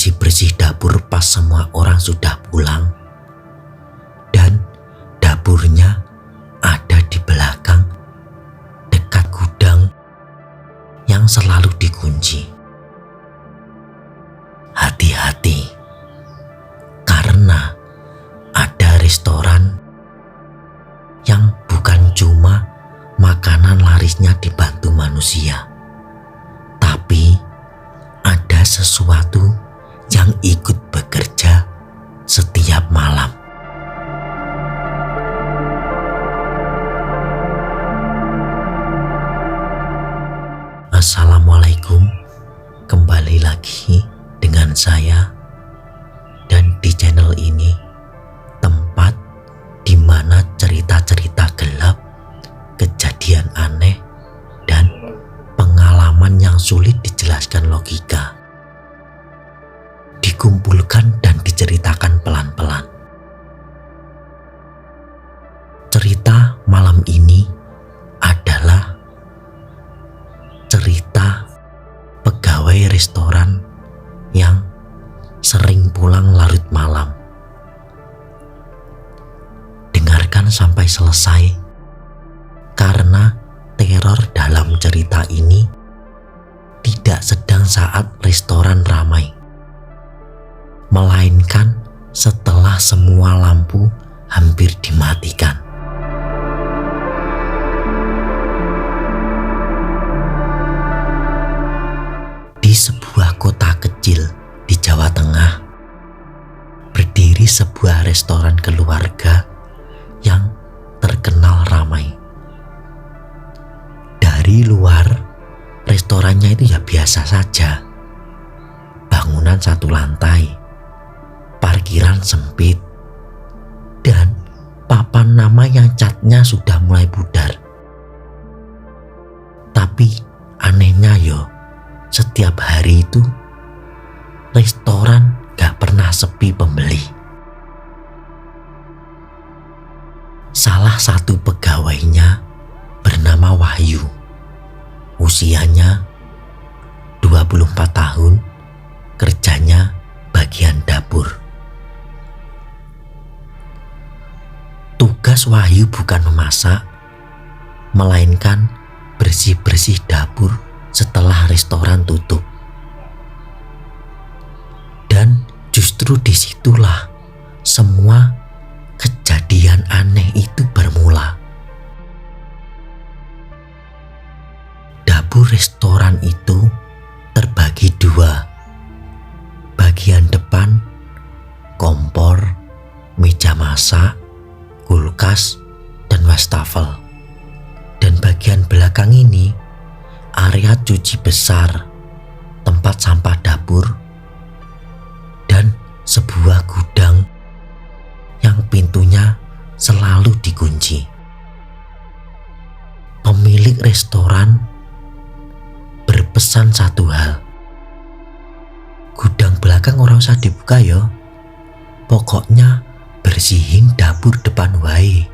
bersih-bersih dapur pas semua orang sudah pulang. Dan dapurnya ada di belakang dekat gudang yang selalu dikunci. Hati-hati, karena ada restoran yang bukan cuma makanan larisnya dibantu manusia, tapi ada sesuatu yang ikut bekerja setiap malam. Assalamualaikum, kembali lagi dengan saya, dan di channel ini tempat di mana cerita-cerita gelap, kejadian aneh, dan pengalaman yang sulit dijelaskan logika dikumpulkan dan diceritakan pelan-pelan. Cerita malam ini adalah cerita pegawai restoran yang sering pulang larut malam. Dengarkan sampai selesai, karena teror dalam cerita ini tidak sedang saat restoran ramai, melainkan setelah semua lampu hampir dimatikan. Di sebuah kota kecil di Jawa Tengah, berdiri sebuah restoran keluarga yang terkenal ramai. Dari luar, restorannya itu ya biasa saja. Bangunan satu lantai, parkiran sempit, dan papan nama yang catnya sudah mulai pudar. Tapi anehnya setiap hari itu restoran gak pernah sepi pembeli. Salah satu pegawainya bernama Wahyu. Usianya 24 tahun, kerjanya bagian dapur. Tugas Wahyu bukan memasak, melainkan bersih-bersih dapur setelah restoran tutup. Dan justru disitulah semua kejadian aneh itu bermula. Dapur restoran itu terbagi dua. Bagian depan, kompor, meja masak, kulkas, dan wastafel. Dan bagian belakang ini, area cuci besar, tempat sampah dapur, dan sebuah gudang yang pintunya selalu dikunci. Pemilik restoran berpesan satu hal: gudang belakang ora usah dibuka pokoknya bersihin dapur depan wae.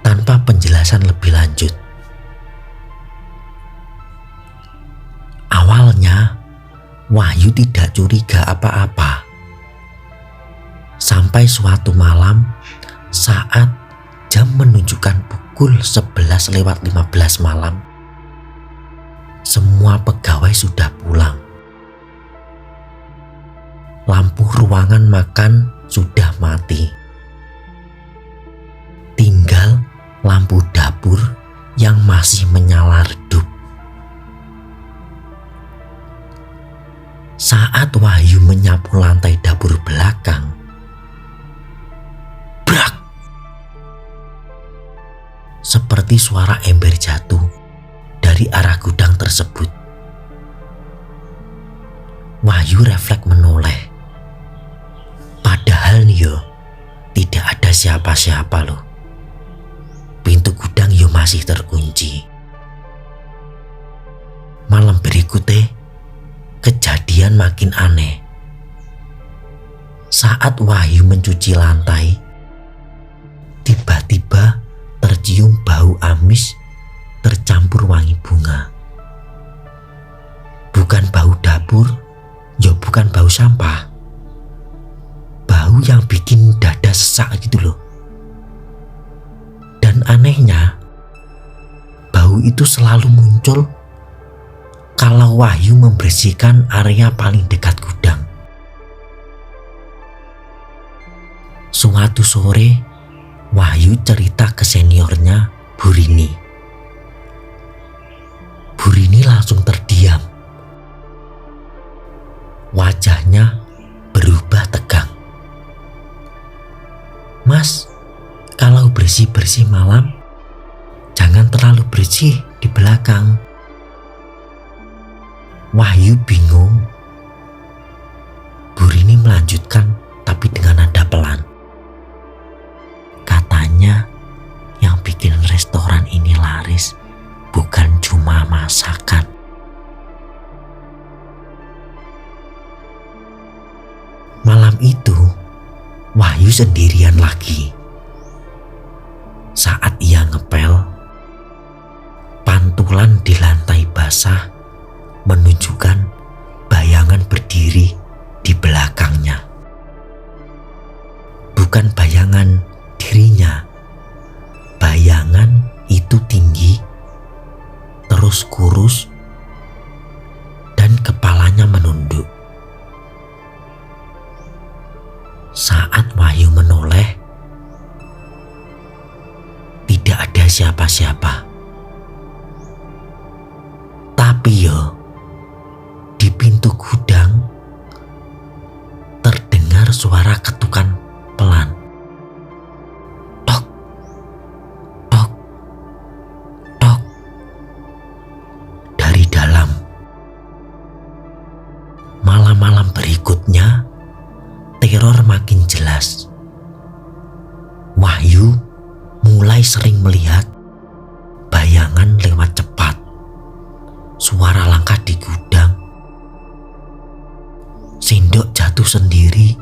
Tanpa penjelasan lebih lanjut. Awalnya Wahyu tidak curiga apa-apa, sampai suatu malam saat jam menunjukkan pukul 11:15 malam, semua pegawai sudah pulang. Lampu ruangan makan sudah mati. Tinggal lampu dapur yang masih menyala redup. Saat Wahyu menyapu lantai dapur belakang, brak! Seperti suara ember jatuh dari arah gudang tersebut. Wahyu refleks menoleh. Padahal tidak ada siapa-siapa loh. Pintu gudang masih terkunci. Malam berikutnya, kejadian makin aneh. Saat Wahyu mencuci lantai, tiba-tiba tercium bau amis tercampur wangi bunga. Bukan bau dapur, sampah, bau yang bikin dada sesak gitu loh. Dan anehnya, bau itu selalu muncul kalau Wahyu membersihkan area paling dekat gudang. Suatu sore, Wahyu cerita ke seniornya, Bu Rini. Bu Rini langsung terdiam. Wajahnya berubah tegang. Mas, kalau bersih-bersih malam, jangan terlalu bersih di belakang. Wahyu bingung. Bu Rini melanjutkan tapi dengan nada pelan. Katanya yang bikin restoran ini laris bukan cuma masakan. Malam itu, Wahyu sendirian lagi. Saat ia ngepel, pantulan di lantai basah menunjukkan bayangan berdiri di belakangnya. Bukan bayangan dirinya, bayangan itu tinggi, terus kurus, dan kepalanya menunduk. Saat Wahyu menoleh, tidak ada siapa-siapa. Tapi di pintu gudang terdengar suara ketukan pelan. Tok, tok, tok. Dari dalam. Malam-malam berikutnya, teror makin jelas. Wahyu mulai sering melihat bayangan lewat cepat, suara langkah di gudang, sendok jatuh sendiri,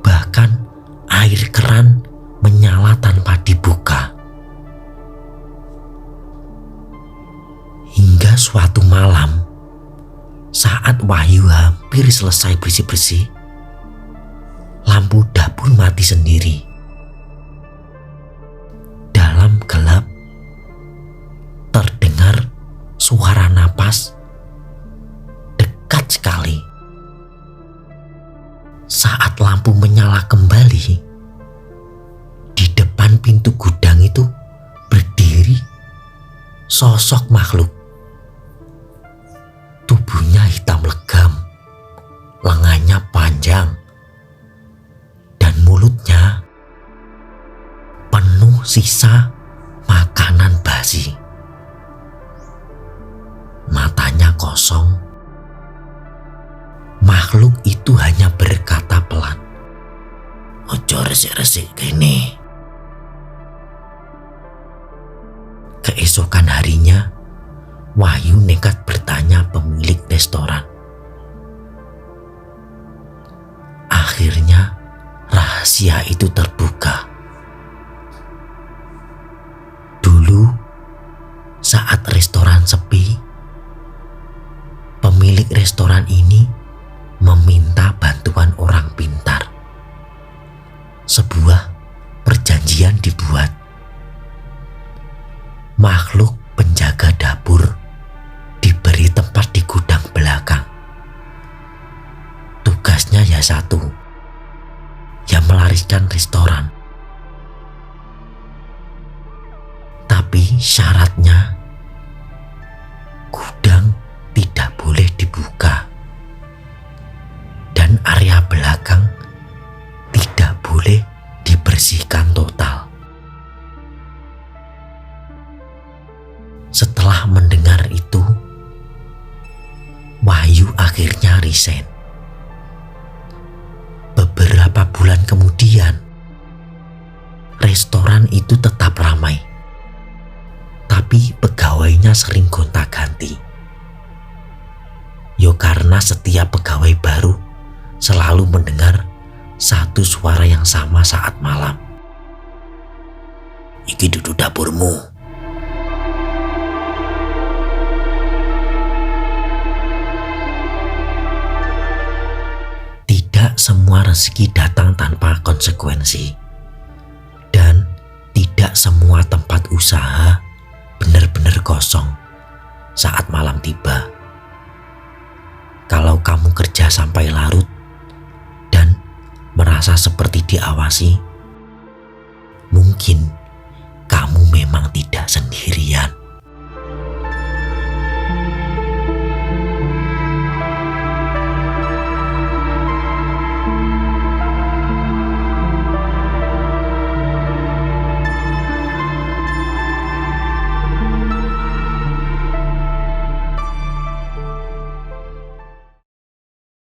bahkan air keran menyala tanpa dibuka. Hingga suatu malam, saat Wahyu hampir selesai bersih-bersih, lampu dapur mati sendiri. Dalam gelap, terdengar suara napas dekat sekali. Saat lampu menyala kembali, di depan pintu gudang itu berdiri sosok makhluk. Tubuhnya hitam legam, lengannya panjang, dan mulutnya penuh sisa makanan basi. Matanya kosong. Makhluk itu hanya berkata pelan, "Ojo resik-resik kene." Keesokan harinya, Wahyu nekat bertanya pemilik restoran. Akhirnya rahasia itu terbuka. Dulu, saat restoran sepi, pemilik restoran ini meminta bantuan orang pintar. Sebuah perjanjian dibuat. Makhluk penjaga dapur diberi tempat di gudang belakang. Tugasnya ya satu, ya melariskan restoran. Tapi syaratnya, gudang tidak boleh dibuka dan area belakang tidak boleh dibersihkan total. Setelah mendengar itu, Wahyu akhirnya resign. Beberapa bulan kemudian, restoran itu tetap ramai, tapi pegawainya sering gonta-ganti. Karena setiap pegawai baru selalu mendengar satu suara yang sama saat malam. "Iki duduk dapurmu." semua rezeki datang tanpa konsekuensi. Dan tidak semua tempat usaha benar-benar kosong saat malam tiba. Kalau kamu kerja sampai larut dan merasa seperti diawasi, mungkin kamu memang tidak sendirian.